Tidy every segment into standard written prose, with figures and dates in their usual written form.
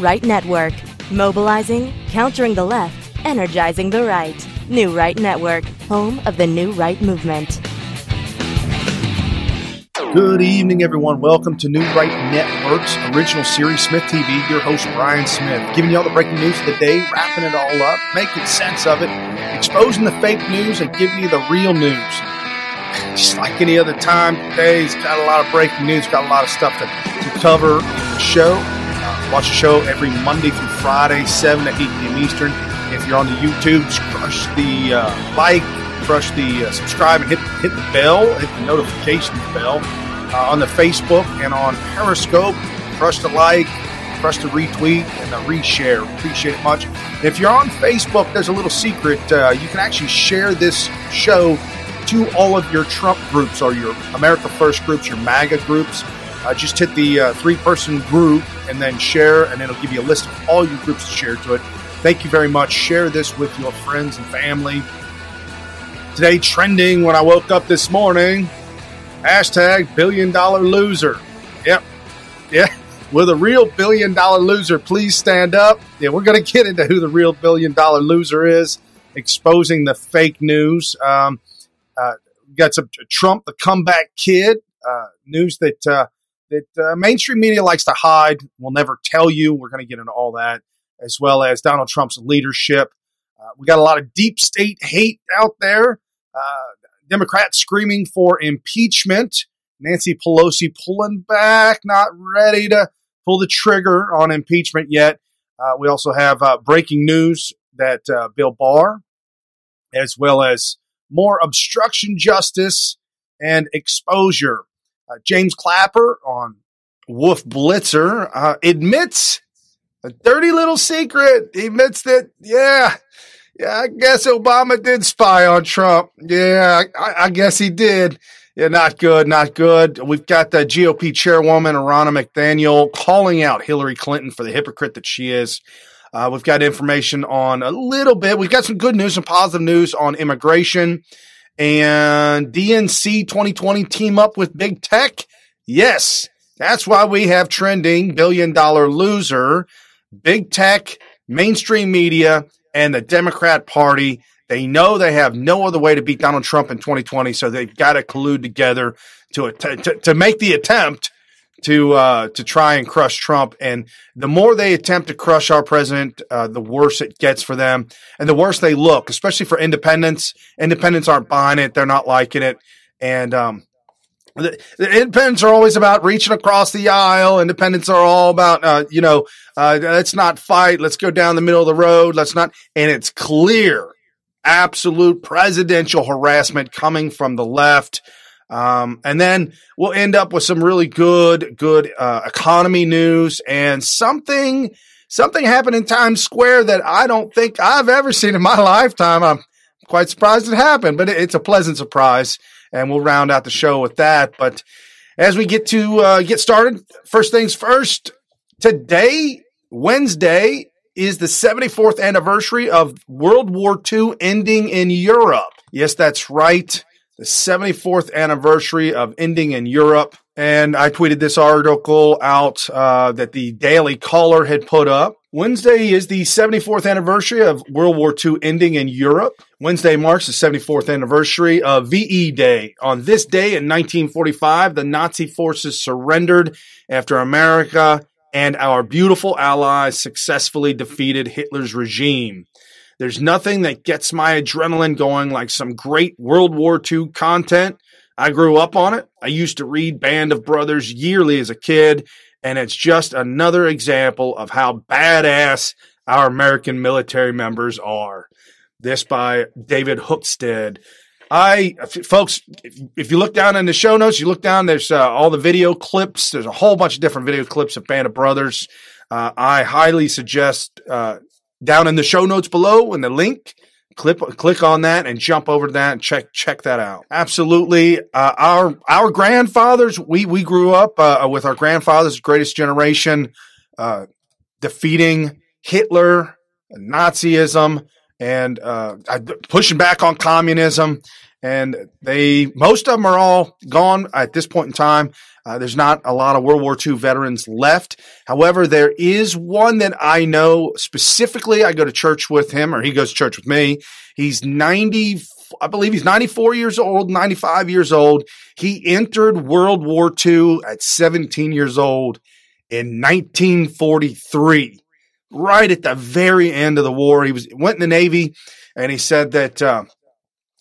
Right Network. Mobilizing, countering the left, energizing the right. New Right Network, home of the New Right movement. Good evening, everyone. Welcome to New Right Network's original series, SmythTV. Your host, Brian Smith, giving you all the breaking news of the day, wrapping it all up, making sense of it, exposing the fake news, and giving you the real news. Just like any other time, today's got a lot of breaking news, got a lot of stuff to cover in the show. Watch the show every Monday through Friday, 7 to 8 p.m. Eastern. If you're on the YouTube, crush the like, crush the subscribe, and hit the bell, hit the notifications bell. On the Facebook and on Periscope, crush the like, crush the retweet, and the reshare. Appreciate it much. And if you're on Facebook, there's a little secret. You can actually share this show to all of your Trump groups or your America First groups, your MAGA groups. Just hit the three-person group and then share, and it'll give you a list of all your groups to share to it. Thank you very much. Share this with your friends and family. Today, trending when I woke up this morning, hashtag billion-dollar loser. Yep. Yeah. Will the real billion-dollar loser please stand up? Yeah, we're going to get into who the real billion-dollar loser is, exposing the fake news. We got some Trump, the comeback kid, news that mainstream media likes to hide. We'll never tell you. We're going to get into all that, as well as Donald Trump's leadership. We got a lot of deep state hate out there. Democrats screaming for impeachment. Nancy Pelosi pulling back, not ready to pull the trigger on impeachment yet. We also have breaking news that Bill Barr, as well as more obstruction justice and exposure. James Clapper on Wolf Blitzer admits a dirty little secret. He admits that, yeah, I guess Obama did spy on Trump. Yeah, I guess he did. Yeah, not good, not good. We've got the GOP chairwoman, Ronna McDaniel, calling out Hillary Clinton for the hypocrite that she is. We've got information on a little bit. We've got some good news and positive news on immigration. And DNC 2020 team up with big tech. Yes, that's why we have trending billion-dollar loser, big tech, mainstream media, and the Democrat Party. They know they have no other way to beat Donald Trump in 2020, so they've got to collude together to make the attempt to try and crush Trump. And the more they attempt to crush our president, the worse it gets for them, and the worse they look, especially for independents. Independents aren't buying it; they're not liking it, and the independents are always about reaching across the aisle. Independents are all about, let's not fight. Let's go down the middle of the road. Let's not. And it's clear, absolute presidential harassment coming from the left. And then we'll end up with some really good economy news and something happened in Times Square that I don't think I've ever seen in my lifetime. I'm quite surprised it happened, but it's a pleasant surprise. And we'll round out the show with that. But as we get started, first things first, today, Wednesday, is the 74th anniversary of World War II ending in Europe. Yes, that's right. The 74th anniversary of ending in Europe. And I tweeted this article out that the Daily Caller had put up. Wednesday is the 74th anniversary of World War II ending in Europe. Wednesday marks the 74th anniversary of VE Day. On this day in 1945, the Nazi forces surrendered after America and our beautiful allies successfully defeated Hitler's regime. There's nothing that gets my adrenaline going like some great World War II content. I grew up on it. I used to read Band of Brothers yearly as a kid, and it's just another example of how badass our American military members are. This by David Hookstead. Folks, if you look down in the show notes, you look down, there's all the video clips. There's a whole bunch of different video clips of Band of Brothers. I highly suggest down in the show notes below in the link, click on that and jump over to that and check that out. Absolutely. Our grandfathers, we grew up with our grandfathers, greatest generation, defeating Hitler, Nazism, and pushing back on communism. and most of them are all gone at this point in time. There's not a lot of World War II veterans left. However, there is one that I know specifically. I go to church with him, or he goes to church with me. He's 90, I believe he's 94 years old, 95 years old. He entered World War II at 17 years old in 1943, right at the very end of the war. He went in the Navy, and he said that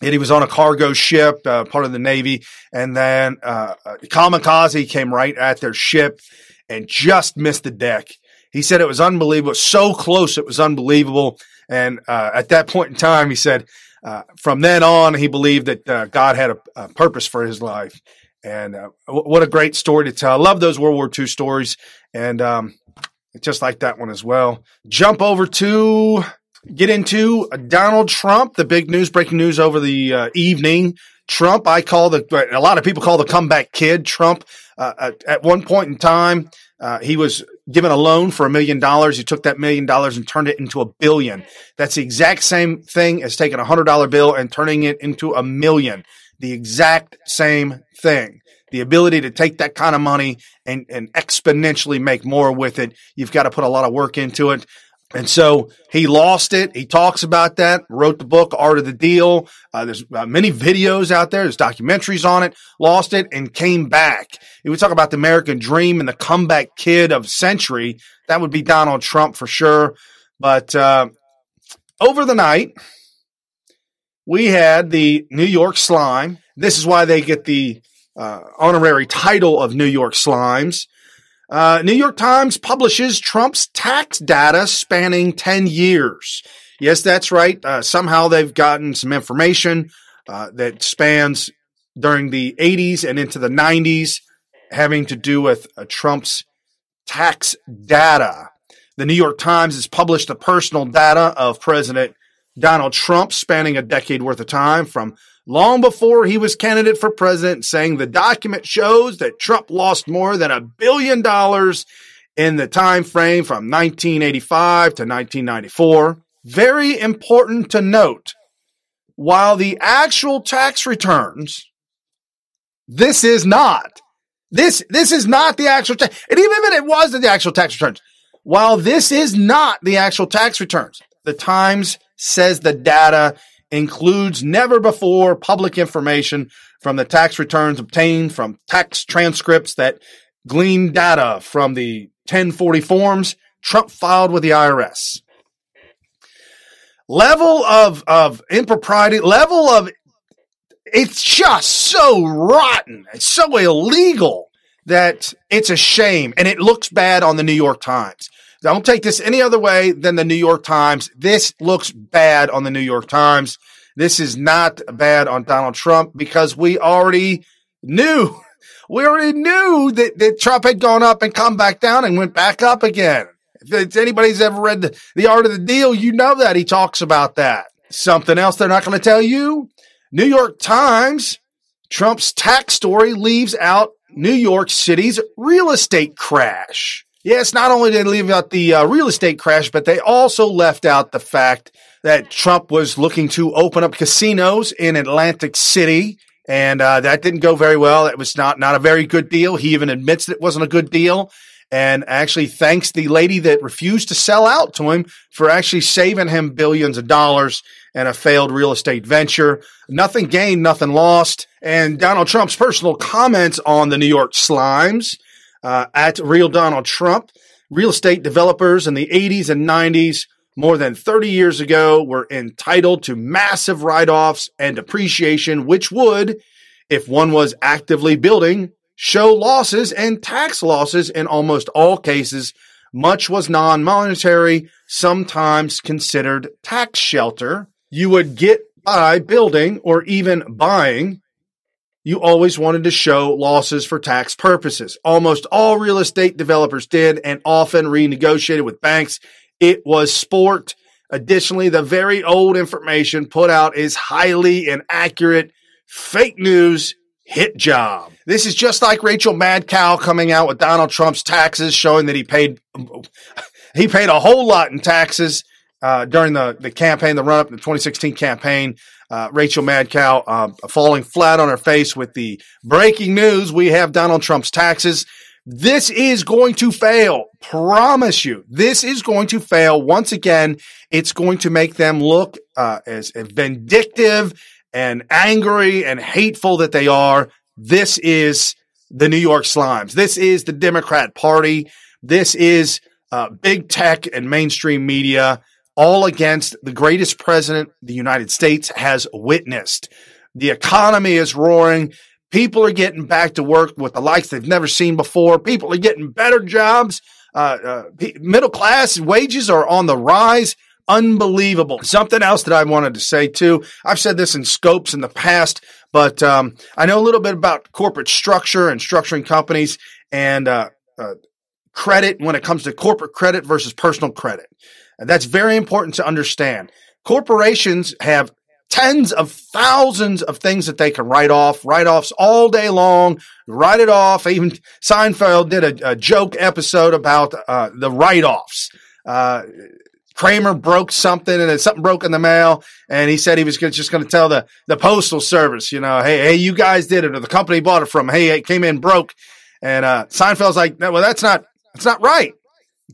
he was on a cargo ship, part of the Navy, and then kamikaze came right at their ship and just missed the deck. He said it was unbelievable, so close it was unbelievable. And at that point in time, he said, from then on, he believed that God had a purpose for his life. And what a great story to tell. I love those World War II stories, and just like that one as well. Jump over to get into Donald Trump, the big news, breaking news over the evening. Trump, a lot of people call the comeback kid. Trump, at one point in time, he was given a loan for $1 million. He took that $1 million and turned it into $1 billion. That's the exact same thing as taking a $100 bill and turning it into $1 million. The exact same thing. The ability to take that kind of money and exponentially make more with it. You've got to put a lot of work into it. And so he lost it. He talks about that, wrote the book, Art of the Deal. There's many videos out there. There's documentaries on it, lost it and came back. If we talk about the American dream and the comeback kid of century, that would be Donald Trump for sure. But over the night, we had the New York Slime. This is why they get the honorary title of New York Slimes. New York Times publishes Trump's tax data spanning 10 years. Yes, that's right. Somehow they've gotten some information that spans during the 80s and into the 90s having to do with Trump's tax data. The New York Times has published the personal data of President Donald Trump spanning a decade worth of time from long before he was candidate for president, saying the document shows that Trump lost more than $1 billion in the time frame from 1985 to 1994. Very important to note, while the actual tax returns, this is not the actual tax. And even if it was the actual tax returns, while this is not the actual tax returns, the Times says the data includes never before public information from the tax returns obtained from tax transcripts that glean data from the 1040 forms Trump filed with the IRS. Level of impropriety, it's just so rotten. It's so illegal that it's a shame, and it looks bad on the New York Times. Don't take this any other way than the New York Times. This looks bad on the New York Times. This is not bad on Donald Trump because we already knew that Trump had gone up and come back down and went back up again. If anybody's ever read the Art of the Deal, you know that he talks about that. Something else they're not going to tell you. New York Times, Trump's tax story leaves out New York City's real estate crash. Yes, not only did they leave out the real estate crash, but they also left out the fact that Trump was looking to open up casinos in Atlantic City, and that didn't go very well. It was not a very good deal. He even admits that it wasn't a good deal, and actually thanks the lady that refused to sell out to him for actually saving him billions of dollars in a failed real estate venture. Nothing gained, nothing lost. And Donald Trump's personal comments on the New York Slimes, at Real Donald Trump, real estate developers in the 80s and 90s, more than 30 years ago, were entitled to massive write-offs and depreciation, which would, if one was actively building, show losses and tax losses in almost all cases. Much was non-monetary, sometimes considered tax shelter. You would get by building or even buying. You always wanted to show losses for tax purposes. Almost all real estate developers did and often renegotiated with banks. It was sport. Additionally, the very old information put out is highly inaccurate, fake news, hit job. This is just like Rachel Madcow coming out with Donald Trump's taxes, showing that he paid a whole lot in taxes. during the campaign, the run-up to the 2016 campaign, Rachel Madcow falling flat on her face with the breaking news: we have Donald Trump's taxes. This is going to fail. Promise you. This is going to fail. Once again, it's going to make them look as vindictive and angry and hateful that they are. This is the New York Slimes. This is the Democrat Party. This is big tech and mainstream media, all against the greatest president the United States has witnessed. The economy is roaring. People are getting back to work with the likes they've never seen before. People are getting better jobs. Middle class wages are on the rise. Unbelievable. Something else that I wanted to say too. I've said this in scopes in the past, but I know a little bit about corporate structure and structuring companies and credit when it comes to corporate credit versus personal credit. And that's very important to understand. Corporations have tens of thousands of things that they can write-offs all day long, write it off. Even Seinfeld did a joke episode about the write-offs. Kramer broke something and something broke in the mail, and he said he was just going to tell the postal service, hey, you guys did it, or the company bought it from, hey, it came in broke. And Seinfeld's like, no, well, that's not right.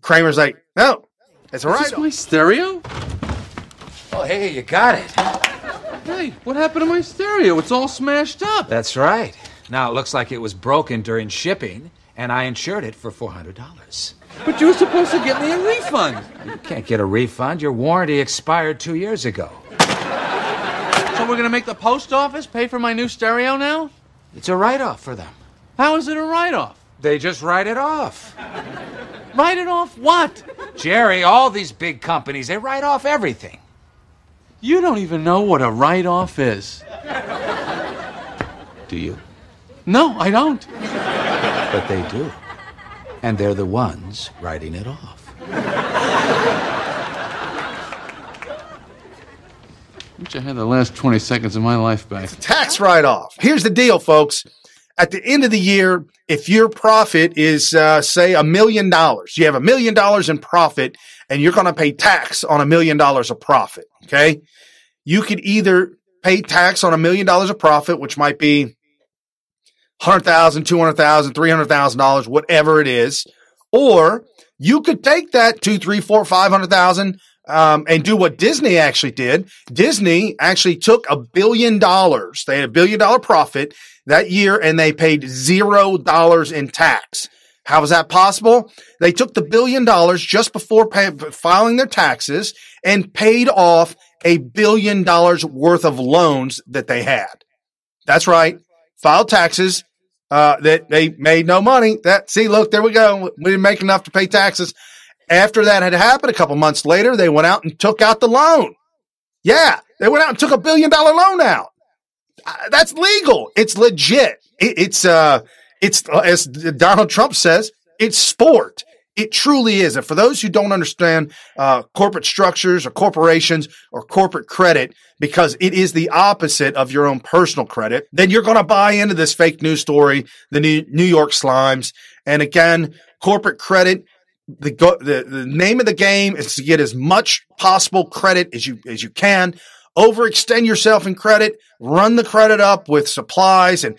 Kramer's like, no, it's a write-off. Is this my stereo? Oh, hey, you got it. Hey, what happened to my stereo? It's all smashed up. That's right. Now, it looks like it was broken during shipping, and I insured it for $400. But you were supposed to get me a refund. You can't get a refund. Your warranty expired 2 years ago. So we're going to make the post office pay for my new stereo now? It's a write-off for them. How is it a write-off? They just write it off. Write it off what? Jerry, all these big companies, they write off everything. You don't even know what a write-off is. Do you? No, I don't. But they do. And they're the ones writing it off. Wish I had the last 20 seconds of my life back. Tax write-off. Here's the deal, folks. At the end of the year, if your profit is, say, $1 million, you have $1 million in profit, and you're going to pay tax on $1 million of profit, okay? You could either pay tax on $1 million of profit, which might be $100,000, $200,000, $300,000, whatever it is, or you could take that $200,000, $300,000, $400,000, and do what Disney actually did. Disney actually took $1 billion. They had $1 billion profit that year, and they paid $0 in tax. How was that possible? They took the $1 billion just before filing their taxes and paid off $1 billion worth of loans that they had. That's right. Filed taxes that they made no money. Look, there we go. We didn't make enough to pay taxes. After that had happened, a couple months later, they went out and took out the loan. Yeah, they went out and took $1 billion loan out. That's legal. It's legit. It's as Donald Trump says, it's sport. It truly is. And for those who don't understand corporate structures or corporations or corporate credit, because it is the opposite of your own personal credit, then you're going to buy into this fake news story, the New York Slimes. And again, corporate credit, the name of the game is to get as much possible credit as you can. Overextend yourself in credit, run the credit up with supplies and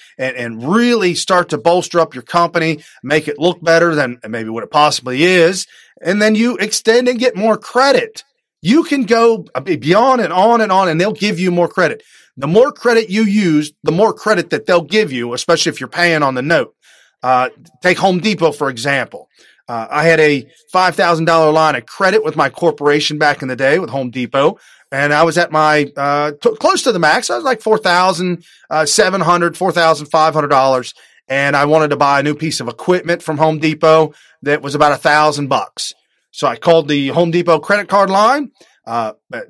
really start to bolster up your company, make it look better than maybe what it possibly is. And then you extend and get more credit. You can go beyond and on, and they'll give you more credit. The more credit you use, the more credit that they'll give you, especially if you're paying on the note. Take Home Depot, for example. I had a $5,000 line of credit with my corporation back in the day with Home Depot. And I was at my, close to the max. I was like $4,700, $4,500. And I wanted to buy a new piece of equipment from Home Depot that was about $1,000. So I called the Home Depot credit card line,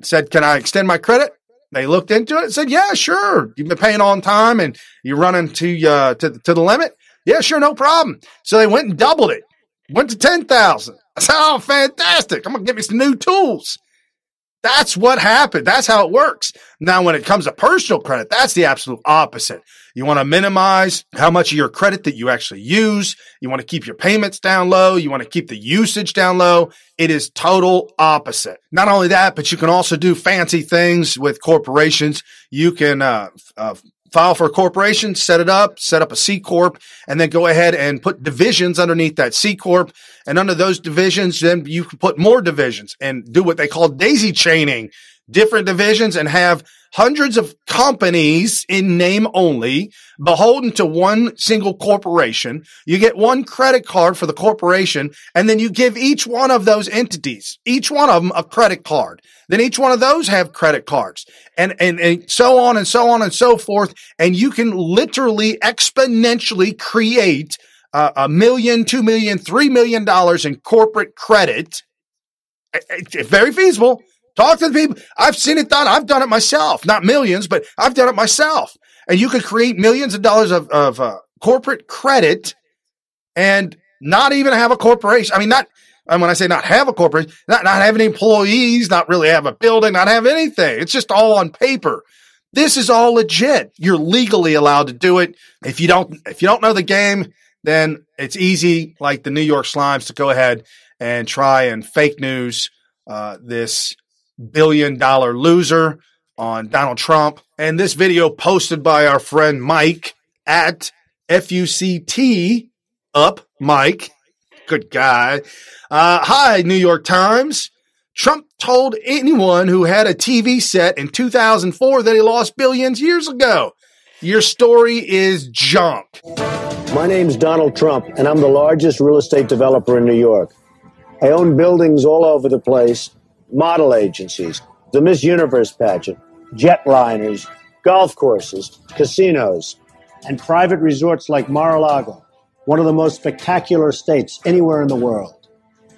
said, can I extend my credit? They looked into it and said, yeah, sure. You've been paying on time and you're running to the limit. Yeah, sure. No problem. So they went and doubled it. Went to $10,000. I said, oh, fantastic. I'm going to get me some new tools. That's what happened. That's how it works. Now, when it comes to personal credit, that's the absolute opposite. You want to minimize how much of your credit that you actually use. You want to keep your payments down low. You want to keep the usage down low. It is total opposite. Not only that, but you can also do fancy things with corporations. You can file for a corporation, set up a C Corp, and then go ahead and put divisions underneath that C Corp. And under those divisions, then you can put more divisions and do what they call daisy chaining, different divisions, and have hundreds of companies in name only beholden to one single corporation. You get one credit card for the corporation, and then you give each one of those entities, each one of them, a credit card. Then each one of those have credit cards, and so on and so on and so forth. And you can literally exponentially create $1 million, $2 million, $3 million in corporate credit. It's very feasible. Talk to the people. I've seen it done. I've done it myself. Not millions, but I've done it myself. And you could create millions of dollars of corporate credit and not even have a corporation. I mean, and when I say not have a corporation, not have any employees, not really have a building, not have anything. It's just all on paper. This is all legit. You're legally allowed to do it. If you don't know the game, then it's easy, like the New York Slimes, to go ahead and try and fake news this $1 billion loser on Donald Trump. And this video posted by our friend Mike at FUCT up Mike. Good guy. Hi, New York Times. Trump told anyone who had a TV set in 2004 that he lost billions years ago. Your story is junk. My name's Donald Trump, and I'm the largest real estate developer in New York. I own buildings all over the place, model agencies, the Miss Universe pageant, jetliners, golf courses, casinos, and private resorts like Mar-a-Lago, one of the most spectacular estates anywhere in the world.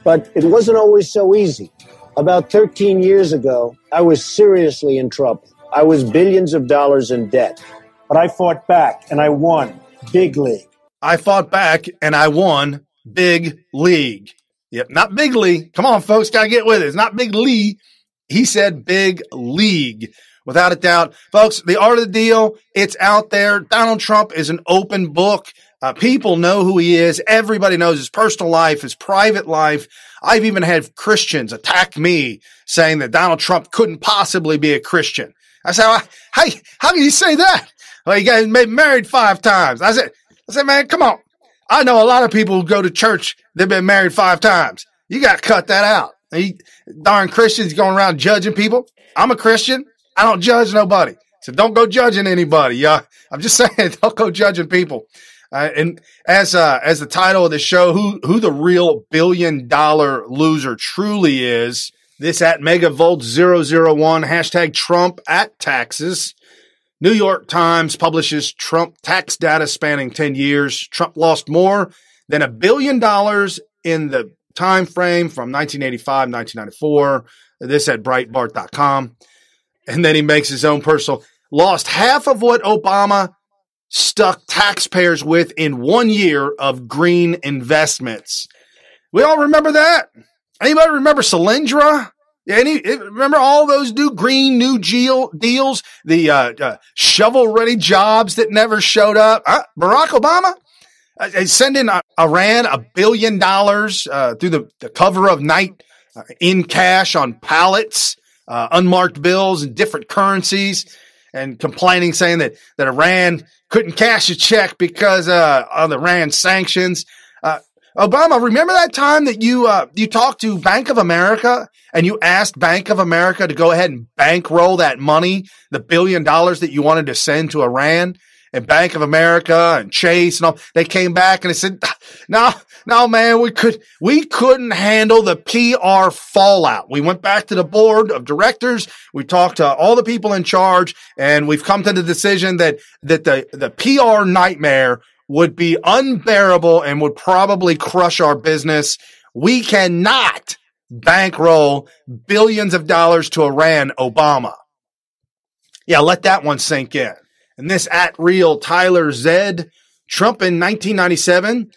But it wasn't always so easy. About 13 years ago, I was seriously in trouble. I was billions of dollars in debt. But I fought back, and I won big league. I fought back, and I won big league. Yep, not big league. Come on, folks, got to get with it. It's not big league. He said big league. Without a doubt. Folks, the art of the deal, it's out there. Donald Trump is an open book. People know who he is. Everybody knows his personal life, his private life. I've even had Christians attack me saying that Donald Trump couldn't possibly be a Christian. I said, how can you say that? Well, you guys been married 5 times. I said, man, come on. I know a lot of people who go to church, they've been married 5 times. You got to cut that out. Darn Christians going around judging people. I'm a Christian. I don't judge nobody. So don't go judging anybody. Yeah, I'm just saying, don't go judging people. And as the title of the show, who the real $1 billion loser truly is, this at Megavolt001, hashtag Trump at taxes. New York Times publishes Trump tax data spanning 10 years. Trump lost more than $1 billion in the time frame from 1985, 1994. This at Breitbart.com. And then he makes his own personal, lost half of what Obama stuck taxpayers with in 1 year of green investments. We all remember that. Anybody remember Solyndra? Yeah, remember all those new deals? The shovel-ready jobs that never showed up? Barack Obama sending Iran $1 billion through the cover of night in cash on pallets, unmarked bills in different currencies, and complaining, saying that Iran couldn't cash a check because of the Iran sanctions. Obama, remember that time that you talked to Bank of America and you asked Bank of America to go ahead and bankroll that money, the $1 billion that you wanted to send to Iran? And Bank of America and Chase and all, they came back and they said, no, man, we couldn't handle the PR fallout. We went back to the board of directors. We talked to all the people in charge, and we've come to the decision that the PR nightmare would be unbearable and would probably crush our business. We cannot bankroll billions of dollars to Iran, Obama. Yeah, let that one sink in. And this at real Tyler Zed, Trump in 1997,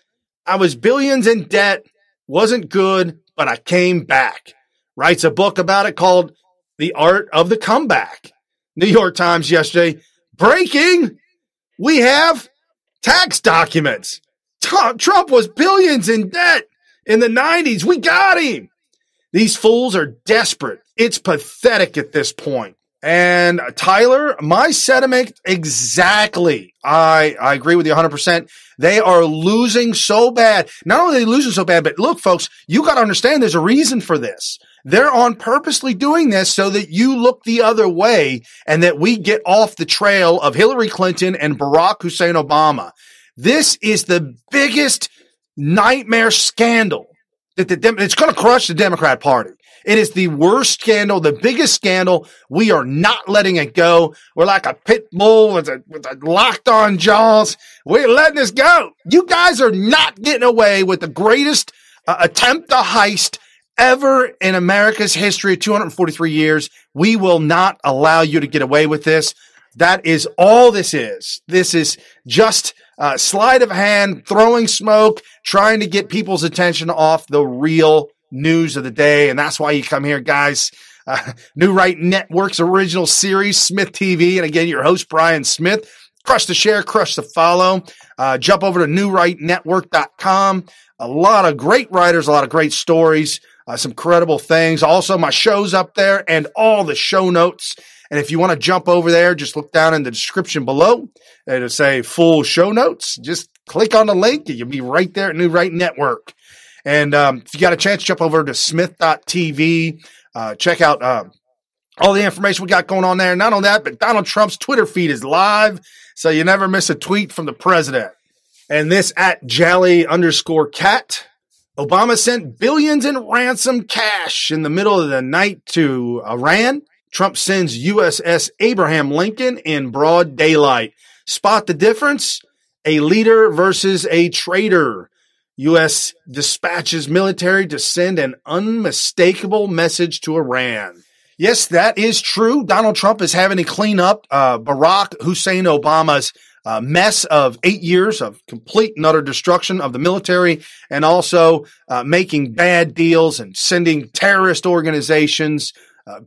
I was billions in debt, wasn't good, but I came back. Writes a book about it called the art of the comeback. New York Times yesterday, breaking, we have tax documents. Trump was billions in debt in the 90s. We got him. These fools are desperate. It's pathetic at this point. And Tyler, my sentiment exactly. I agree with you 100%. They are losing so bad. Not only are they losing so bad, but look, folks, you got to understand there's a reason for this. They're on purposely doing this so that you look the other way and that we get off the trail of Hillary Clinton and Barack Hussein Obama. This is the biggest nightmare scandal that it's going to crush the Democrat Party. It is the worst scandal, the biggest scandal. We are not letting it go. We're like a pit bull with a locked on jaws. We're letting this go. You guys are not getting away with the greatest attempt to heist ever in America's history of 243 years. We will not allow you to get away with this. That is all this is. This is just sleight of hand, throwing smoke, trying to get people's attention off the real news of the day. And that's why you come here, guys. New Right Network's original series, Smith TV. And again, your host, Brian Smith. Crush the share, crush the follow. Jump over to newrightnetwork.com. A lot of great writers, a lot of great stories, some credible things. Also, my show's up there and all the show notes. And if you want to jump over there, just look down in the description below. It'll say full show notes. Just click on the link and you'll be right there at New Right Network. And if you got a chance, jump over to SmythTV. Check out all the information we got going on there. Not only that, but Donald Trump's Twitter feed is live, so you never miss a tweet from the president. And this at Jally_cat. Obama sent billions in ransom cash in the middle of the night to Iran. Trump sends USS Abraham Lincoln in broad daylight. Spot the difference? A leader versus a traitor. U.S. dispatches military to send an unmistakable message to Iran. Yes, that is true. Donald Trump is having to clean up Barack Hussein Obama's mess of 8 years of complete and utter destruction of the military, and also making bad deals and sending terrorist organizations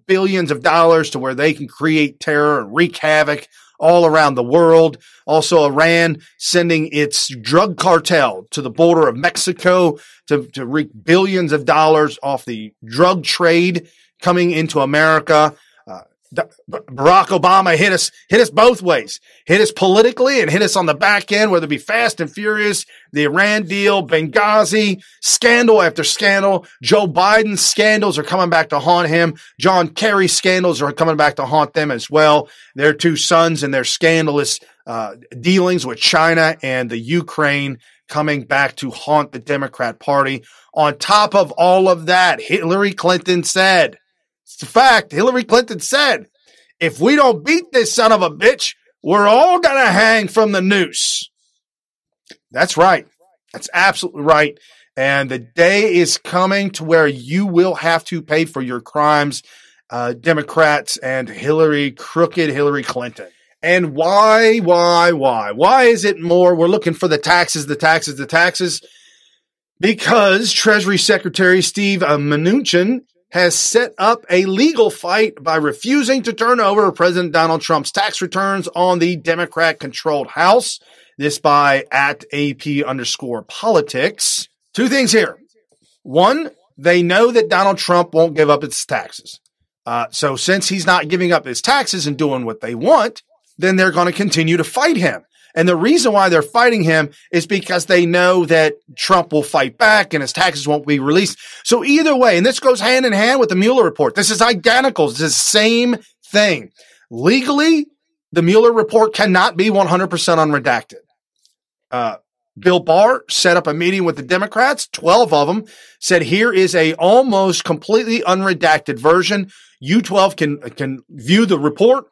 billions of dollars to where they can create terror and wreak havoc all around the world. Also, Iran sending its drug cartel to the border of Mexico to wreak billions of dollars off the drug trade coming into America. Barack Obama hit us both ways. Hit us politically and hit us on the back end, whether it be Fast and Furious, the Iran deal, Benghazi, scandal after scandal. Joe Biden's scandals are coming back to haunt him. John Kerry's scandals are coming back to haunt them as well. Their two sons and their scandalous dealings with China and the Ukraine coming back to haunt the Democrat Party. On top of all of that, Hillary Clinton said, it's a fact, Hillary Clinton said, if we don't beat this son of a bitch, we're all going to hang from the noose. That's right. That's absolutely right. And the day is coming to where you will have to pay for your crimes, Democrats and crooked Hillary Clinton. And why? Why is it more? We're looking for the taxes. Because Treasury Secretary Steve Mnuchin has set up a legal fight by refusing to turn over President Donald Trump's tax returns on the Democrat-controlled House. This by at AP_politics. Two things here. One, they know that Donald Trump won't give up his taxes. So since he's not giving up his taxes and doing what they want, then they're going to continue to fight him. And the reason why they're fighting him is because they know that Trump will fight back and his taxes won't be released. So either way, and this goes hand in hand with the Mueller report. This is identical. It's the same thing. Legally, the Mueller report cannot be 100% unredacted. Bill Barr set up a meeting with the Democrats. 12 of them said, here is a almost completely unredacted version. You 12 can view the report,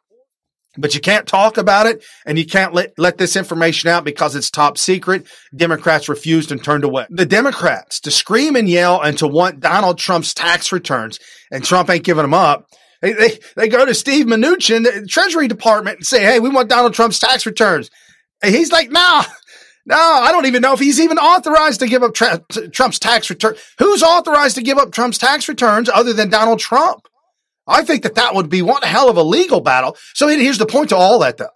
but you can't talk about it, and you can't let this information out because it's top secret. Democrats refused and turned away. The Democrats, to scream and yell and to want Donald Trump's tax returns, and Trump ain't giving them up. They go to Steve Mnuchin, the Treasury Department, and say, hey, we want Donald Trump's tax returns. And he's like, no, I don't even know if he's even authorized to give up Trump's tax return. Who's authorized to give up Trump's tax returns other than Donald Trump? I think that would be one hell of a legal battle. So here's the point to all that, though.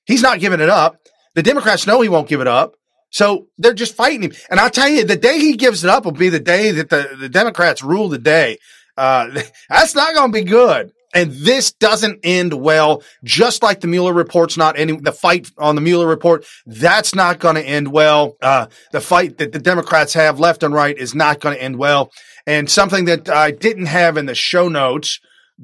He's not giving it up. The Democrats know he won't give it up. So they're just fighting him. And I'll tell you, the day he gives it up will be the day that the Democrats rule the day. That's not going to be good. And this doesn't end well, just like the Mueller report's not ending. The fight on the Mueller report, that's not going to end well. The fight that the Democrats have left and right is not going to end well. And something that I didn't have in the show notes,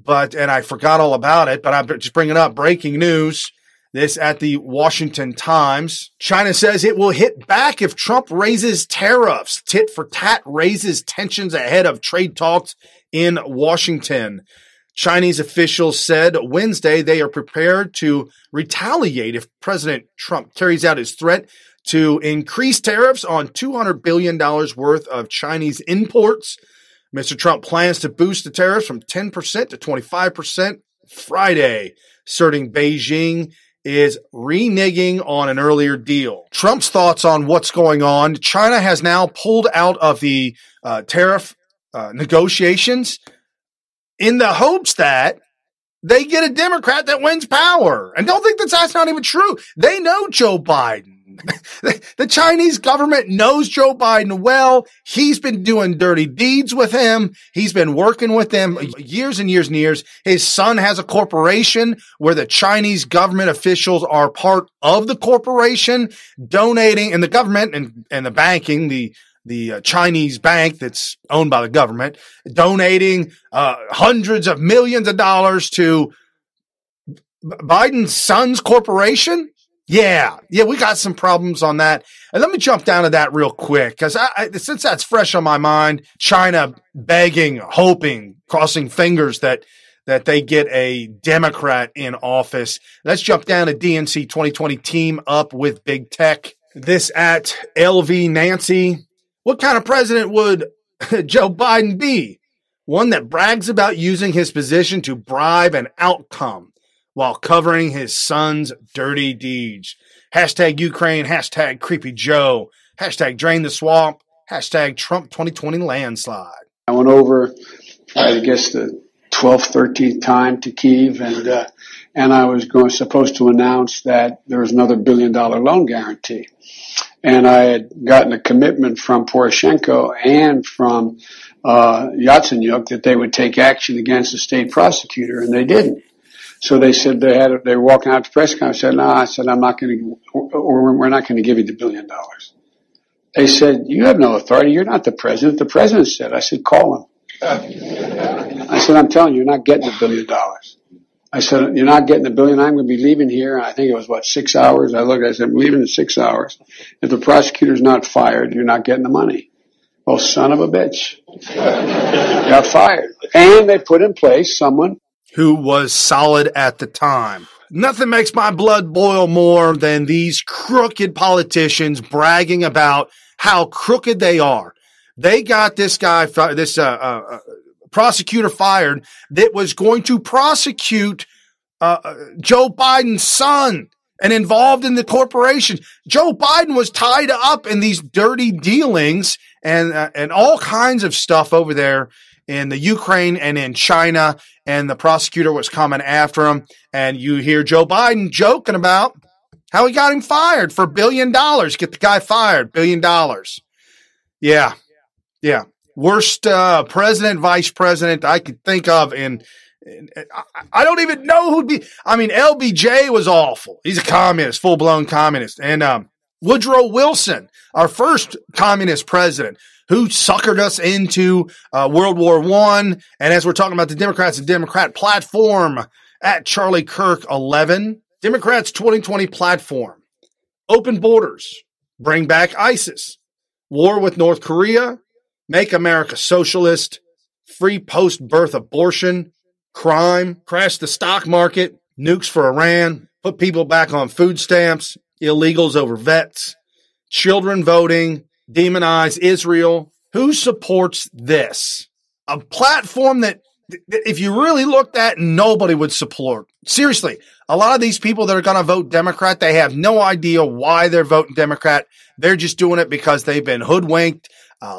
and I forgot all about it, but I'm just bringing up breaking news. This at the Washington Times. China says it will hit back if Trump raises tariffs. Tit for tat raises tensions ahead of trade talks in Washington. Chinese officials said Wednesday they are prepared to retaliate if President Trump carries out his threat to increase tariffs on $200 billion worth of Chinese imports. Mr. Trump plans to boost the tariffs from 10% to 25% Friday, asserting Beijing is reneging on an earlier deal. Trump's thoughts on what's going on. China has now pulled out of the tariff negotiations in the hopes that they get a Democrat that wins power. And don't think that's not even true. They know Joe Biden. The Chinese government knows Joe Biden well. He's been doing dirty deeds with him. He's been working with them years and years and years. His son has a corporation where the Chinese government officials are part of the corporation, donating, and the government and the banking, the Chinese bank that's owned by the government, donating hundreds of millions of dollars to Biden's son's corporation. Yeah, we got some problems on that. And let me jump down to that real quick, because since that's fresh on my mind, China begging, hoping, crossing fingers that they get a Democrat in office. Let's jump down to DNC 2020 team up with big tech. This at LV Nancy. What kind of president would Joe Biden be? One that brags about using his position to bribe an outcome while covering his son's dirty deeds. Hashtag Ukraine, hashtag Creepy Joe, hashtag Drain the Swamp, hashtag Trump 2020 landslide. I went over, I guess, the 12th, 13th time to Kyiv, and I was supposed to announce that there was another $1 billion loan guarantee. And I had gotten a commitment from Poroshenko and from Yatsenyuk that they would take action against the state prosecutor, and they didn't. So they said they were walking out to press conference. I said, no, we're not going to give you the $1 billion. They said, you have no authority. You're not the president. The president said. I said, call him. I said, I'm telling you, you're not getting the $1 billion. I said, you're not getting the $1 billion. I'm going to be leaving here. And I think it was 6 hours. I said, I'm leaving in 6 hours. If the prosecutor's not fired, you're not getting the money. Oh, son of a bitch. Got fired. And they put in place someone who was solid at the time. Nothing makes my blood boil more than these crooked politicians bragging about how crooked they are. They got this guy, this prosecutor fired that was going to prosecute Joe Biden's son and involved in the corporation. Joe Biden was tied up in these dirty dealings and all kinds of stuff over there in the Ukraine and in China, and the prosecutor was coming after him. And you hear Joe Biden joking about how he got him fired for $1 billion. Get the guy fired, $1 billion. Yeah. Worst president, vice president I could think of. And I don't even know who'd be. I mean, LBJ was awful. He's a communist, full-blown communist. And Woodrow Wilson, our first communist president, who suckered us into World War I. And as we're talking about the Democrats and Democrat platform at Charlie Kirk 11, Democrats 2020 platform, open borders, bring back ISIS, war with North Korea, make America socialist, free post-birth abortion, crime, crash the stock market, nukes for Iran, put people back on food stamps, illegals over vets, children voting, demonize Israel. Who supports this? A platform that if you really looked at, nobody would support. Seriously, a lot of these people that are going to vote Democrat, they have no idea why they're voting Democrat. They're just doing it because they've been hoodwinked.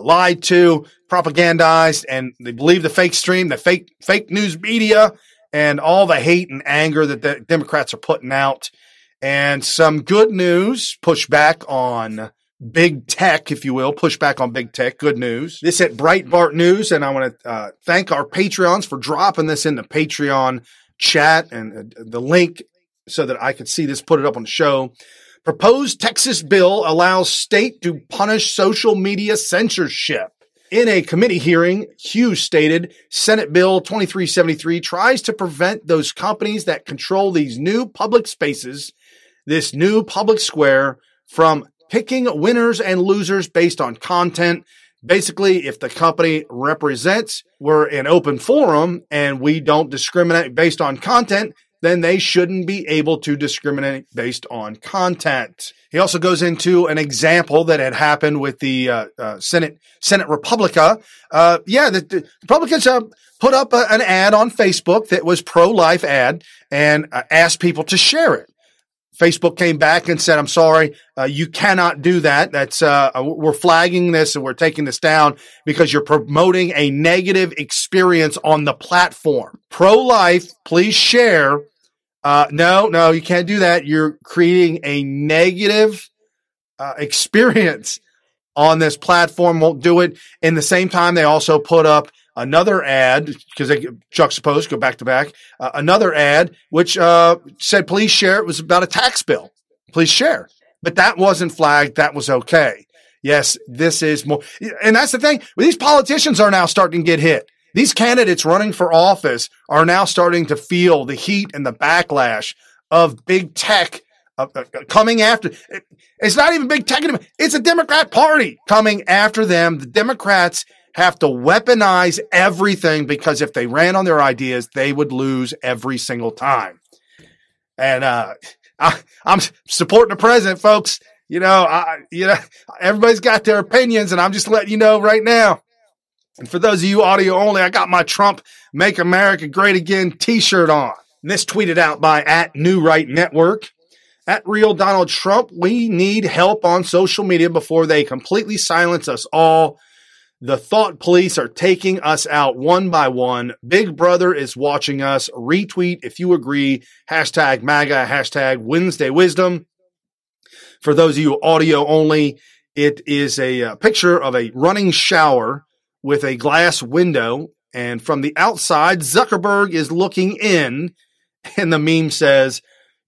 lied to, propagandized, and they believe the fake stream, the fake news media, and all the hate and anger that the Democrats are putting out. And some good news, push back on big tech, if you will, push back on big tech, good news. This at Breitbart News, and I want to thank our Patreons for dropping this in the Patreon chat and the link so that I could see this, put it up on the show. Proposed Texas bill allows state to punish social media censorship. In a committee hearing, Hughes stated Senate Bill 2373 tries to prevent those companies that control these new public spaces, this new public square, from picking winners and losers based on content. Basically, if the company represents, we're an open forum and we don't discriminate based on content, then they shouldn't be able to discriminate based on content. He also goes into an example that had happened with the Senate Republica. The Republicans put up an ad on Facebook that was pro-life ad and asked people to share it. Facebook came back and said, I'm sorry, you cannot do that. That's we're flagging this and we're taking this down because you're promoting a negative experience on the platform. Pro-life, please share. No, you can't do that. You're creating a negative experience on this platform. Won't do it. In the same time, they also put up another ad, because they juxtaposed, go back to back, another ad, which said, please share. It was about a tax bill. Please share. But that wasn't flagged. That was okay. Yes, this is more. And that's the thing. These politicians are now starting to get hit. These candidates running for office are now starting to feel the heat and the backlash of big tech coming after. It's not even big tech anymore. It's a Democrat Party coming after them. The Democrats have to weaponize everything because if they ran on their ideas, they would lose every single time. And I'm supporting the president, folks. Everybody's got their opinions, and I'm just letting you know right now. And for those of you audio only, I got my Trump Make America Great Again t-shirt on. And this tweeted out by @NewRightNetwork. @Real Donald Trump, we need help on social media before they completely silence us all. The thought police are taking us out one by one. Big Brother is watching us. Retweet if you agree. #MAGA, #Wednesday Wisdom. For those of you audio only, it is a picture of a running shower with a glass window. And from the outside, Zuckerberg is looking in. And the meme says,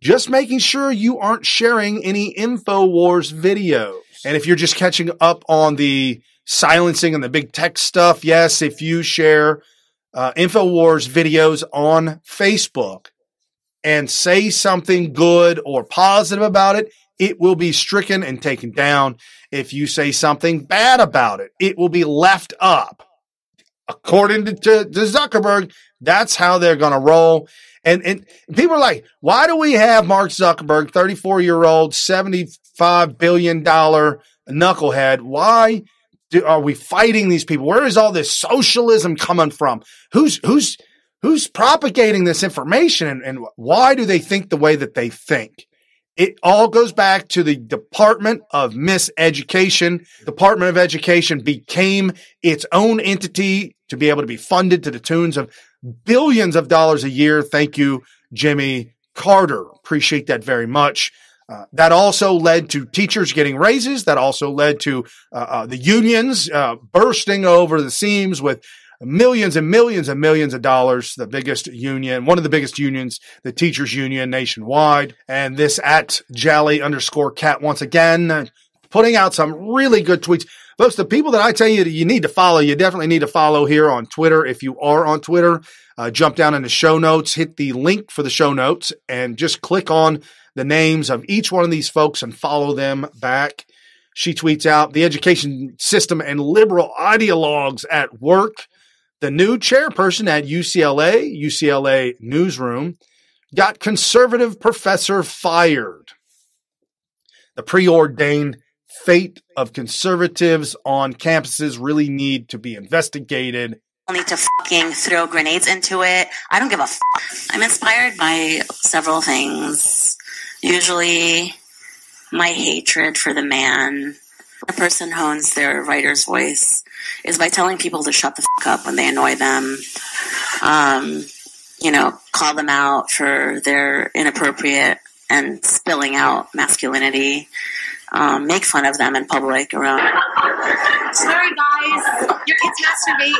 just making sure you aren't sharing any InfoWars videos. And if you're just catching up on the silencing and the big tech stuff, yes, if you share InfoWars videos on Facebook and say something good or positive about it, it will be stricken and taken down. If you say something bad about it, it will be left up. According to Zuckerberg, that's how they're going to roll. And people are like, why do we have Mark Zuckerberg, 34-year-old, $75 billion knucklehead? Why are we fighting these people? Where is all this socialism coming from? Who's propagating this information, and why do they think the way that they think? It all goes back to the Department of Miseducation. Department of Education became its own entity to be able to be funded to the tunes of billions of dollars a year. Thank you, Jimmy Carter. Appreciate that very much. That also led to teachers getting raises. That also led to the unions bursting over the seams with millions and millions and millions of dollars. The biggest union, one of the biggest unions, the teachers union nationwide. And this @Jally_Cat once again, putting out some really good tweets. Folks, the people that I tell you that you need to follow, you definitely need to follow here on Twitter. If you are on Twitter, jump down in the show notes, hit the link for the show notes, and just click on the names of each one of these folks and follow them back. She tweets out, the education system and liberal ideologues at work. The new chairperson at UCLA newsroom, got conservative professor fired. The preordained fate of conservatives on campuses really need to be investigated. Need to fucking throw grenades into it. I don't give a I'm inspired by several things. Usually my hatred for the man A person hones their writer's voice is by telling people to shut the fuck up when they annoy them. Call them out for their inappropriate and spilling out masculinity. Make fun of them in public around. Sorry, guys. Your kids masturbate.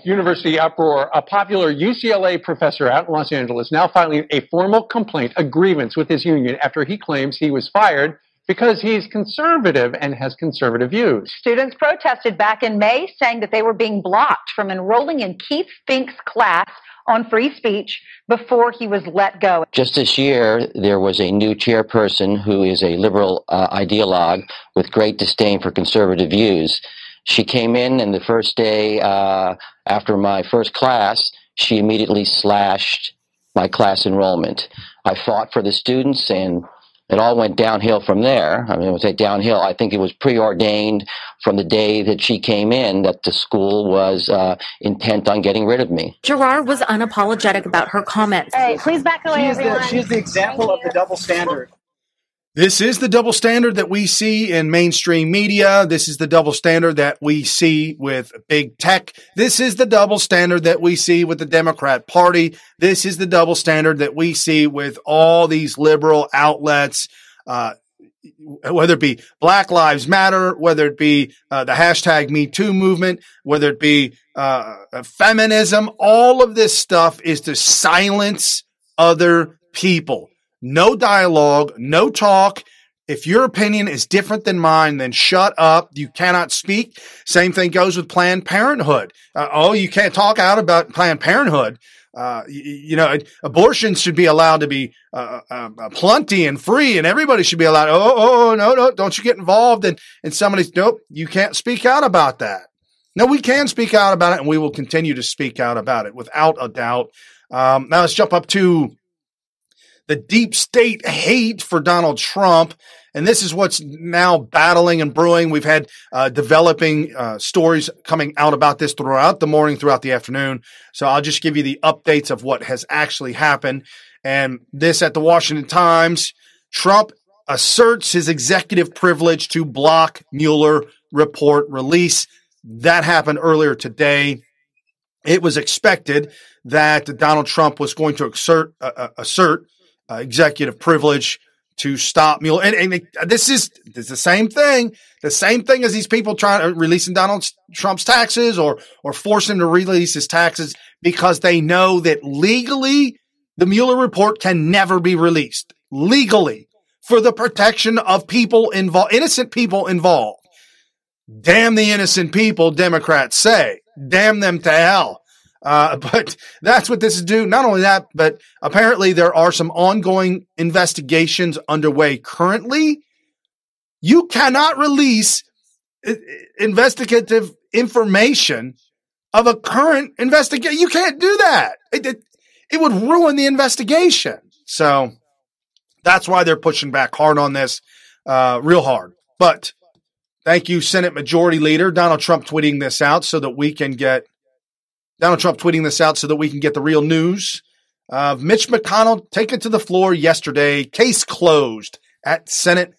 University uproar. A popular UCLA professor out in Los Angeles now filing a formal complaint, a grievance with his union after he claims he was fired because he's conservative and has conservative views. Students protested back in May, saying that they were being blocked from enrolling in Keith Fink's class on free speech before he was let go. Just this year, there was a new chairperson who is a liberal ideologue with great disdain for conservative views. She came in, and the first day after my first class, she immediately slashed my class enrollment. I fought for the students, and it all went downhill from there. I mean, I would say downhill. I think it was preordained from the day that she came in that the school was intent on getting rid of me. Gerard was unapologetic about her comments. Hey, please back away, everyone. She's the example of the double standard. This is the double standard that we see in mainstream media. This is the double standard that we see with big tech. This is the double standard that we see with the Democrat Party. This is the double standard that we see with all these liberal outlets, whether it be Black Lives Matter, whether it be the hashtag Me Too movement, whether it be feminism. All of this stuff is to silence other people. No dialogue, no talk. If your opinion is different than mine, then shut up. You cannot speak. Same thing goes with Planned Parenthood. You can't talk out about Planned Parenthood. Abortions should be allowed to be plenty and free, and everybody should be allowed. No, don't you get involved. And somebody's, nope, you can't speak out about that. No, we can speak out about it, and we will continue to speak out about it without a doubt. Now let's jump up to the deep state hate for Donald Trump. And this is what's now battling and brewing. We've had developing stories coming out about this throughout the morning, throughout the afternoon. So I'll just give you the updates of what has actually happened. And this at the Washington Times, Trump asserts his executive privilege to block Mueller report release. That happened earlier today. It was expected that Donald Trump was going to assert executive privilege to stop Mueller. And this is the same thing. The same thing as these people trying to releasing Donald Trump's taxes or force him to release his taxes because they know that legally the Mueller report can never be released. Legally, for the protection of people involved, innocent people involved. Damn the innocent people, Democrats say. Damn them to hell. But that's what this is doing. Not only that, but apparently there are some ongoing investigations underway currently. You cannot release investigative information of a current investigation. You can't do that. It would ruin the investigation. So that's why they're pushing back hard on this, real hard. But thank you, Senate Majority Leader Donald Trump tweeting this out so that we can get the real news. Mitch McConnell taken to the floor yesterday. Case closed at Senate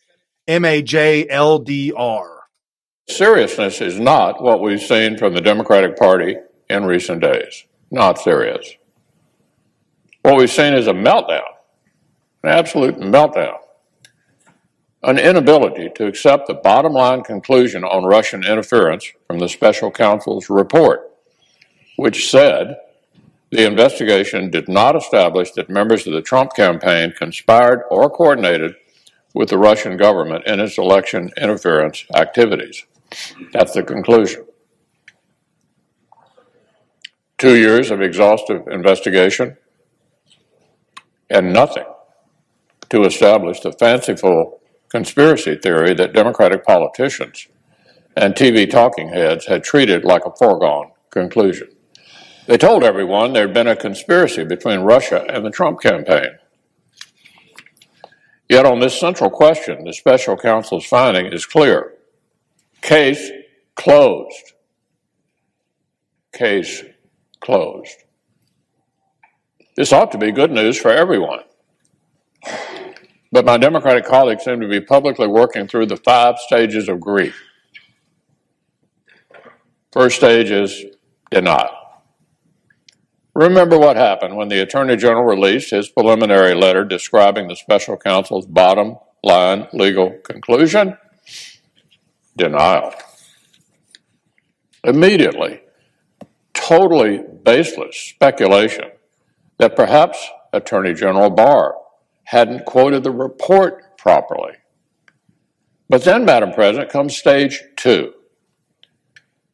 MAJLDR. Seriousness is not what we've seen from the Democratic Party in recent days. Not serious. What we've seen is a meltdown, an absolute meltdown, an inability to accept the bottom line conclusion on Russian interference from the special counsel's report, which said the investigation did not establish that members of the Trump campaign conspired or coordinated with the Russian government in its election interference activities. That's the conclusion. 2 years of exhaustive investigation and nothing to establish the fanciful conspiracy theory that Democratic politicians and TV talking heads had treated like a foregone conclusion. They told everyone there had been a conspiracy between Russia and the Trump campaign. Yet on this central question, the special counsel's finding is clear. Case closed. Case closed. This ought to be good news for everyone. But my Democratic colleagues seem to be publicly working through the 5 stages of grief. First stage is denial. Remember what happened when the Attorney General released his preliminary letter describing the special counsel's bottom line legal conclusion? Denial. Immediately, totally baseless speculation that perhaps Attorney General Barr hadn't quoted the report properly. But then, Madam President, comes stage 2.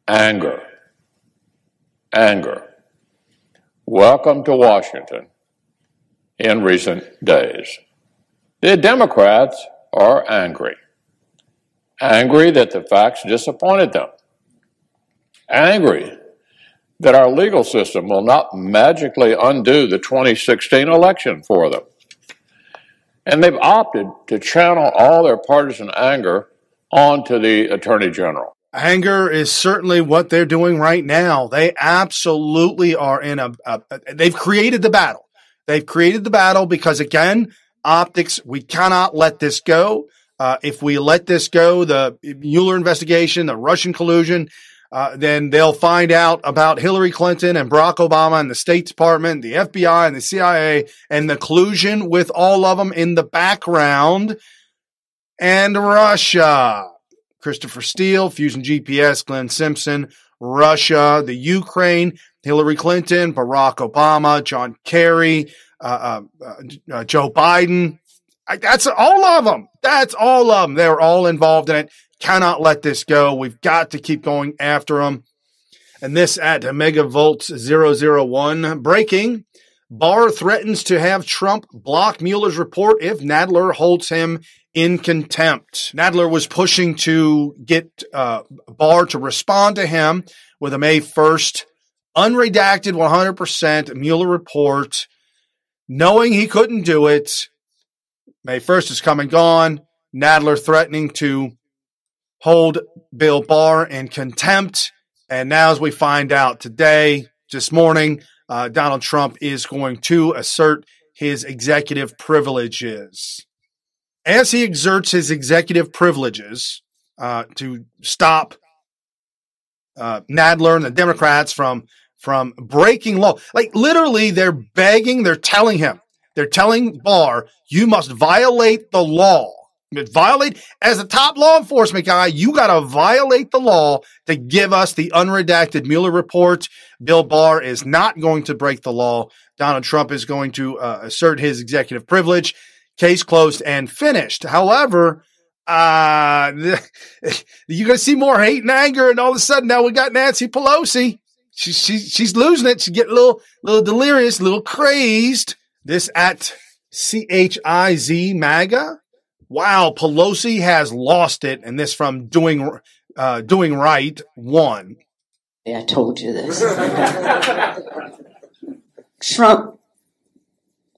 Anger. Anger. Welcome to Washington in recent days. The Democrats are angry. Angry that the facts disappointed them. Angry that our legal system will not magically undo the 2016 election for them. And they've opted to channel all their partisan anger onto the Attorney General. Anger is certainly what they're doing right now. They absolutely are in they've created the battle. They've created the battle because, again, optics, we cannot let this go. If we let this go, the Mueller investigation, the Russian collusion, then they'll find out about Hillary Clinton and Barack Obama and the State Department, the FBI and the CIA, and the collusion with all of them in the background, and Russia. Christopher Steele, Fusion GPS, Glenn Simpson, Russia, the Ukraine, Hillary Clinton, Barack Obama, John Kerry, Joe Biden. That's all of them. That's all of them. They're all involved in it. Cannot let this go. We've got to keep going after them. And this at Megavolts 001. Breaking. Barr threatens to have Trump block Mueller's report if Nadler holds him in contempt. Nadler was pushing to get Barr to respond to him with a May 1st unredacted 100% Mueller report, knowing he couldn't do it. May 1st is come and gone. Nadler threatening to hold Bill Barr in contempt. And now, as we find out today, this morning, Donald Trump is going to assert his executive privileges. As he exerts his executive privileges to stop Nadler and the Democrats from breaking law, like literally they're begging, they're telling Barr, you must violate the law. As a top law enforcement guy, you got to violate the law to give us the unredacted Mueller report. Bill Barr is not going to break the law. Donald Trump is going to assert his executive privilege. Case closed and finished. However, you're going to see more hate and anger, and all of a sudden now we got Nancy Pelosi. She's losing it. She's getting a little delirious, a little crazed. This at CHIZ MAGA. Wow, Pelosi has lost it, and this from Doing Right 1. I told you this. Trump,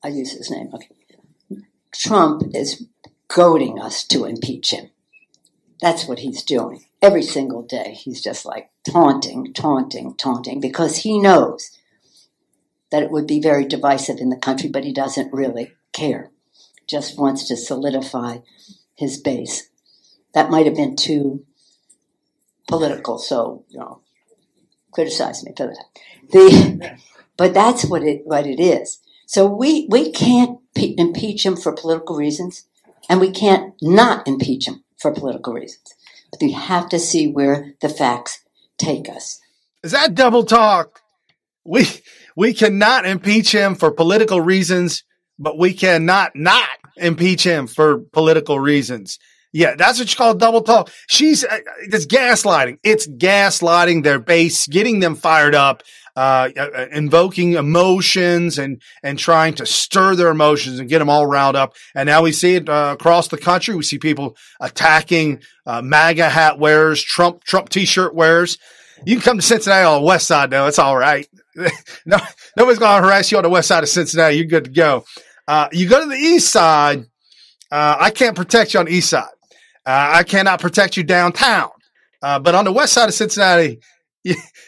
I use his name, okay. Trump is goading us to impeach him. That's what he's doing. Every single day, he's just like taunting, because he knows that it would be very divisive in the country, but he doesn't really care. Just wants to solidify his base. That might have been too political, so, criticize me for that. But that's what it is. So we can't impeach him for political reasons, and we can't not impeach him for political reasons. But we have to see where the facts take us. Is that double talk? We cannot impeach him for political reasons, but we cannot not impeach him for political reasons. Yeah, that's what you call double talk. It's gaslighting. It's gaslighting their base, getting them fired up, invoking emotions and trying to stir their emotions and get them all riled up. And now we see it across the country. We see people attacking MAGA hat wearers, Trump T-shirt wearers. You can come to Cincinnati on the west side, though. It's all right. No, nobody's going to harass you on the west side of Cincinnati. You're good to go. You go to the east side. I can't protect you on the east side. I cannot protect you downtown. But on the west side of Cincinnati,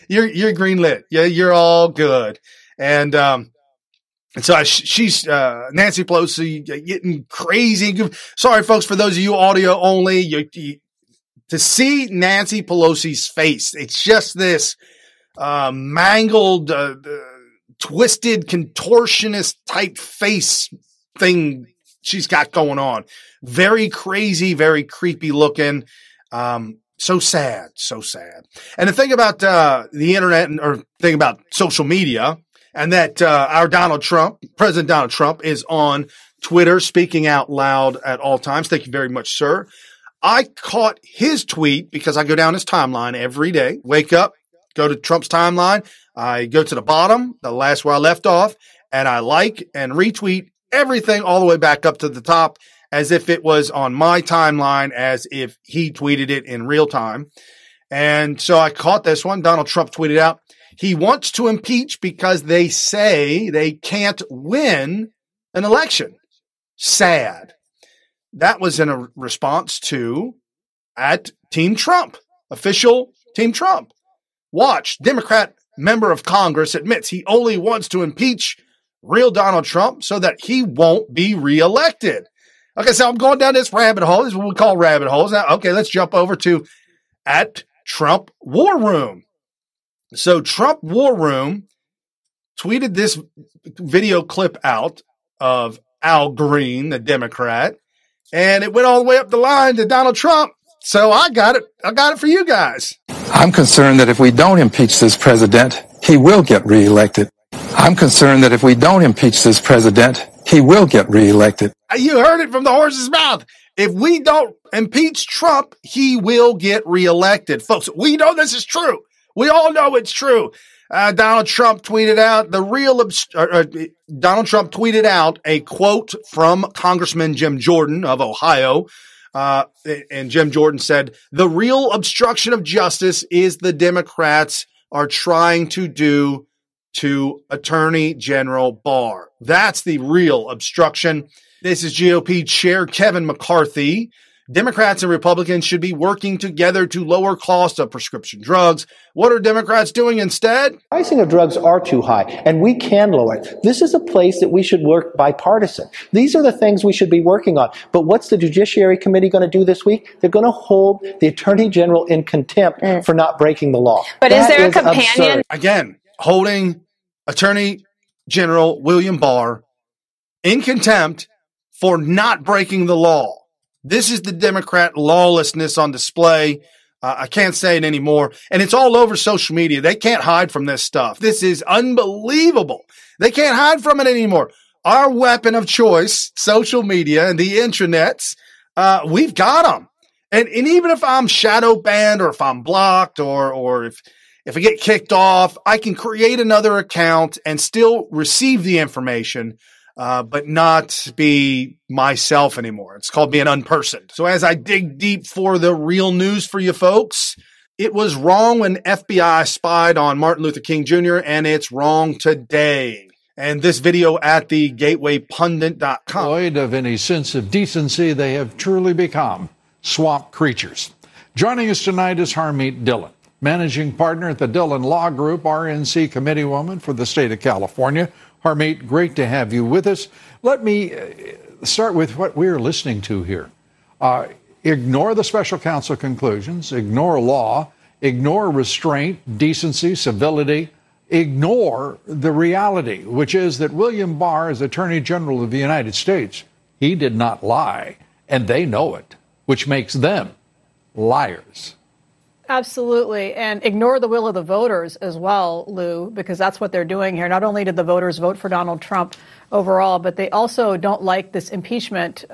you're green lit. Yeah, you're all good. And And so she's Nancy Pelosi getting crazy. Sorry, folks, for those of you audio only, to see Nancy Pelosi's face, it's just this mangled, twisted, contortionist type face thing she's got going on. Very crazy, very creepy looking. So sad, so sad. And the thing about the internet, or thing about social media, and that our President Donald Trump, is on Twitter speaking out loud at all times. Thank you very much, sir. I caught his tweet because I go down his timeline every day. Wake up, go to Trump's timeline. I go to the bottom, the last where I left off, and I like and retweet everything all the way back up to the top as if it was on my timeline, as if he tweeted it in real time. And so I caught this one. Donald Trump tweeted out, he wants to impeach because they say they can't win an election. Sad. That was in a response to at Team Trump, official Team Trump. Watch, Democrat member of Congress admits he only wants to impeach real Donald Trump so that he won't be reelected. Okay, so I'm going down this rabbit hole. This is what we call rabbit holes. Now, okay, let's jump over to at Trump War Room. So Trump War Room tweeted this video clip out of Al Green, the Democrat, and it went all the way up the line to Donald Trump. So I got it. I got it for you guys. I'm concerned that if we don't impeach this president, he will get reelected. I'm concerned that if we don't impeach this president, he will get reelected. You heard it from the horse's mouth. If we don't impeach Trump, he will get reelected. Folks, we know this is true. We all know it's true. Donald Trump tweeted out Donald Trump tweeted out a quote from Congressman Jim Jordan of Ohio. And Jim Jordan said, the real obstruction of justice is the Democrats are trying to do to Attorney General Barr. That's the real obstruction. This is GOP Chair Kevin McCarthy. Democrats and Republicans should be working together to lower cost of prescription drugs. What are Democrats doing instead? Pricing of drugs are too high, and we can lower it. This is a place that we should work bipartisan. These are the things we should be working on. But what's the Judiciary Committee going to do this week? They're going to hold the Attorney General in contempt for not breaking the law. But is there a companion? Absurd. Again, holding Attorney General William Barr in contempt for not breaking the law. This is the Democrat lawlessness on display. I can't say it anymore. And it's all over social media. They can't hide from this stuff. This is unbelievable. They can't hide from it anymore. Our weapon of choice, social media and the intranets, we've got them. And even if I'm shadow banned or if I'm blocked or if I get kicked off, I can create another account and still receive the information, but not be myself anymore. It's called being unpersoned. So as I dig deep for the real news for you folks, it was wrong when FBI spied on Martin Luther King Jr., and it's wrong today. And this video at the gatewaypundit.com. Void of any sense of decency, they have truly become swamp creatures. Joining us tonight is Harmeet Dillon, managing partner at the Dillon Law Group, RNC committeewoman for the state of California. Harmeet, great to have you with us. Let me start with what we're listening to here. Ignore the special counsel conclusions, ignore law, ignore restraint, decency, civility, ignore the reality, which is that William Barr, as Attorney General of the United States, he did not lie, and they know it, which makes them liars. Absolutely. And ignore the will of the voters as well, Lou, because that's what they're doing here. Not only did the voters vote for Donald Trump overall, but they also don't like this impeachment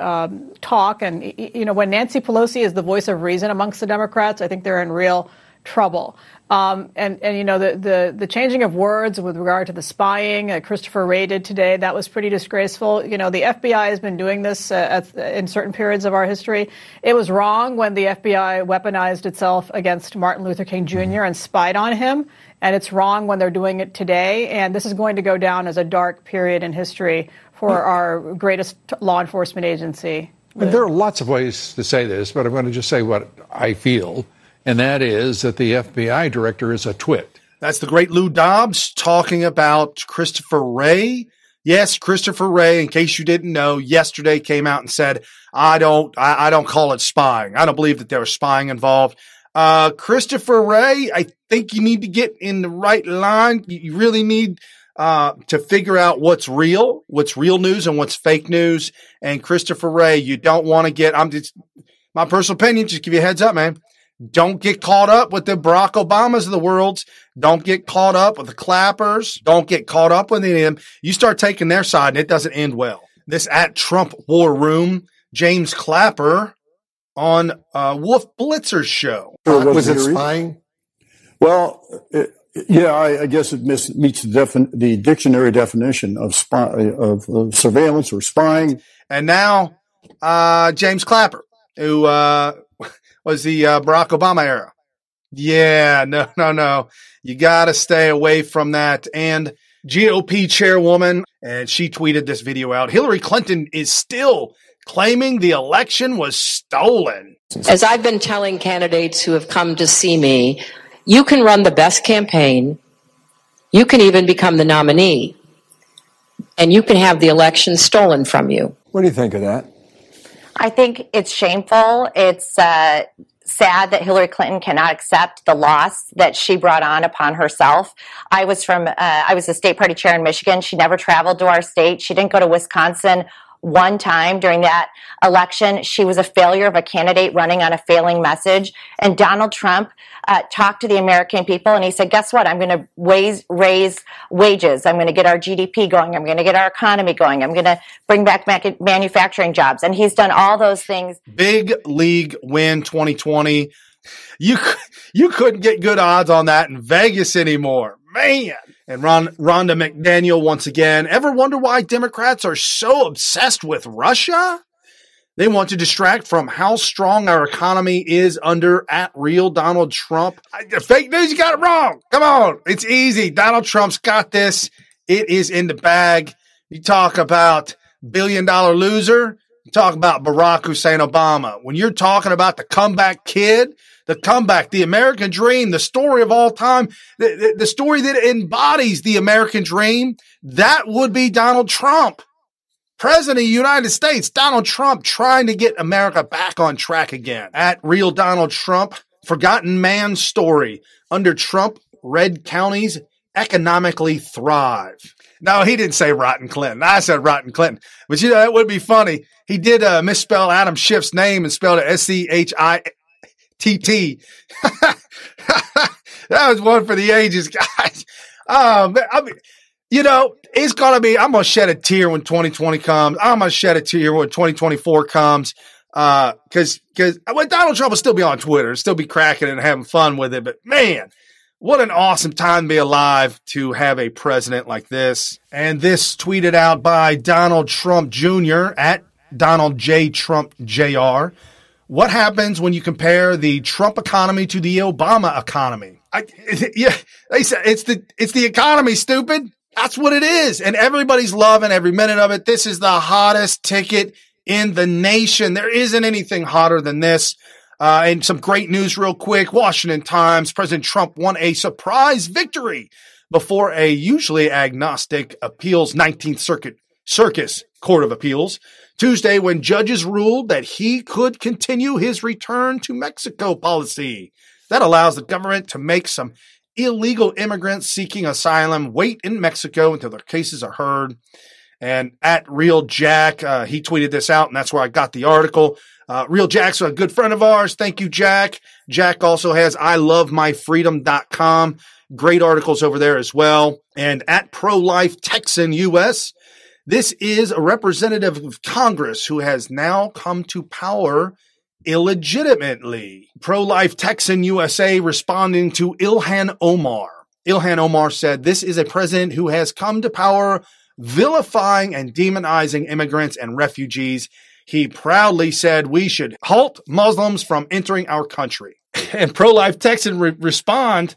talk. And, you know, when Nancy Pelosi is the voice of reason amongst the Democrats, I think they're in real trouble. And you know, the changing of words with regard to the spying Christopher Wray did today, that was pretty disgraceful. You know, the FBI has been doing this in certain periods of our history. It was wrong when the FBI weaponized itself against Martin Luther King Jr. and spied on him. And it's wrong when they're doing it today. And this is going to go down as a dark period in history for our greatest law enforcement agency. There are lots of ways to say this, but I'm going to just say what I feel. And that is that the FBI director is a twit. That's the great Lou Dobbs talking about Christopher Wray. Yes, Christopher Wray, in case you didn't know, yesterday came out and said, I don't call it spying. I don't believe that there was spying involved. Christopher Wray, I think you need to get in the right line. You really need to figure out what's real news and what's fake news. And Christopher Wray, you don't want to get, my personal opinion, just give you a heads up, man. Don't get caught up with the Barack Obamas of the world. Don't get caught up with the clappers. Don't get caught up with them. You start taking their side and it doesn't end well. This at Trump War Room, James Clapper on Wolf Blitzer's show. Was it spying? Well, I guess it meets the dictionary definition of surveillance or spying. And now James Clapper, who was the Barack Obama era. Yeah, no. You got to stay away from that. And GOP chairwoman, and she tweeted this video out. Hillary Clinton is still claiming the election was stolen. As I've been telling candidates who have come to see me, you can run the best campaign. You can even become the nominee. And you can have the election stolen from you. What do you think of that? I think it's shameful. It's sad that Hillary Clinton cannot accept the loss that she brought on upon herself. I was the state party chair in Michigan. She never traveled to our state. She didn't go to Wisconsin one time during that election. She was a failure of a candidate running on a failing message. And Donald Trump talked to the American people and he said, guess what? I'm going to raise wages. I'm going to get our GDP going. I'm going to get our economy going. I'm going to bring back manufacturing jobs. And he's done all those things. Big league win 2020. You couldn't get good odds on that in Vegas anymore. Man. And Rhonda McDaniel once again. Ever wonder why Democrats are so obsessed with Russia? They want to distract from how strong our economy is under @real Donald Trump. Fake news, you got it wrong. Come on. It's easy. Donald Trump's got this. It is in the bag. You talk about billion-dollar loser. You talk about Barack Hussein Obama. When you're talking about the comeback kid, the comeback, the American dream, the story of all time, the story that embodies the American dream, that would be Donald Trump. President of the United States, Donald Trump, trying to get America back on track again. @real Donald Trump, forgotten man story. Under Trump, red counties economically thrive. No, he didn't say Rotten Clinton. I said Rotten Clinton. But that would be funny. He did misspell Adam Schiff's name and spelled it SCHITT. That was one for the ages, guys. It's going to be, I'm going to shed a tear when 2020 comes. I'm going to shed a tear when 2024 comes. Cause Donald Trump will still be on Twitter, still be cracking and having fun with it. But man, what an awesome time to be alive to have a president like this. And this tweeted out by Donald Trump Jr. @Donald J. Trump Jr. What happens when you compare the Trump economy to the Obama economy? They say it's the economy, stupid. That's what it is. And everybody's loving every minute of it. This is the hottest ticket in the nation. There isn't anything hotter than this. And some great news real quick. Washington Times, President Trump won a surprise victory before a usually agnostic appeals 19th Circus Court of Appeals Tuesday when judges ruled that he could continue his return to Mexico policy. That allows the government to make some illegal immigrants seeking asylum wait in Mexico until their cases are heard. And @Real Jack, he tweeted this out, and that's where I got the article. Real Jack's a good friend of ours. Thank you, Jack. Jack also has ilovemyfreedom.com. Great articles over there as well. And @ProLife Texan US, this is a representative of Congress who has now come to power illegitimately. Pro-Life Texan USA responding to Ilhan Omar. Ilhan Omar said, this is a president who has come to power vilifying and demonizing immigrants and refugees. He proudly said we should halt Muslims from entering our country. And Pro-Life Texan respond,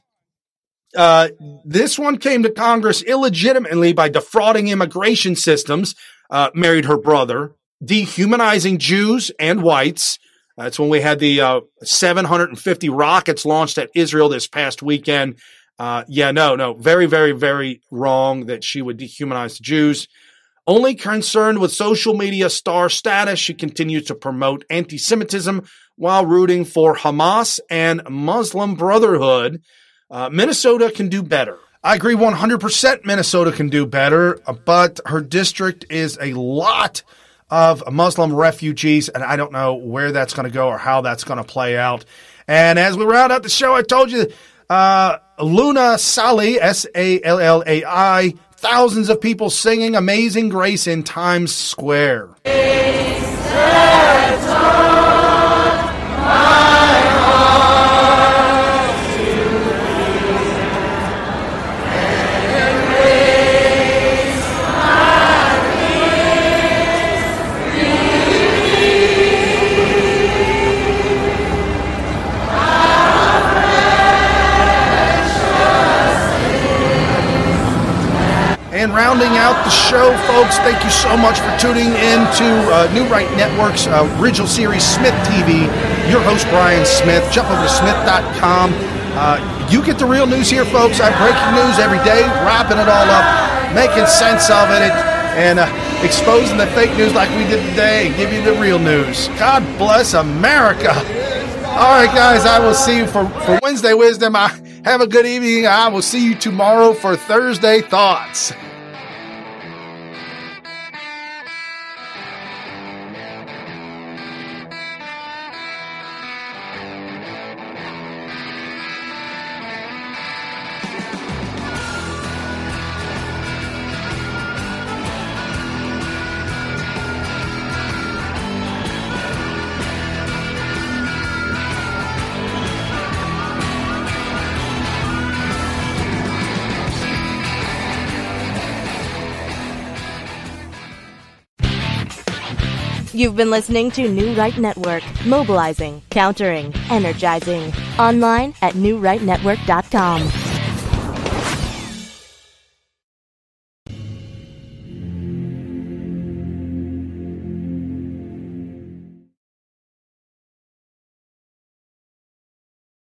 this one came to Congress illegitimately by defrauding immigration systems, married her brother, dehumanizing Jews and whites. That's when we had the 750 rockets launched at Israel this past weekend. No. Very, very, very wrong that she would dehumanize the Jews. Only concerned with social media star status, she continues to promote anti-Semitism while rooting for Hamas and Muslim Brotherhood. Minnesota can do better. I agree 100% Minnesota can do better, but her district is a lot of Muslim refugees, and I don't know where that's going to go or how that's going to play out. And as we round out the show, I told you, Luna Sally, Sallai, thousands of people singing Amazing Grace in Times Square. And rounding out the show, folks, thank you so much for tuning in to New Right Network's original series, SmythTV. Your host, Brian Smith. Jump over to smyth.com. You get the real news here, folks. I have breaking news every day, wrapping it all up, making sense of it, and exposing the fake news like we did today and give you the real news. God bless America. All right, guys, I will see you for Wednesday Wisdom. Have a good evening. I will see you tomorrow for Thursday Thoughts. You've been listening to New Right Network, mobilizing, countering, energizing. Online at newrightnetwork.com.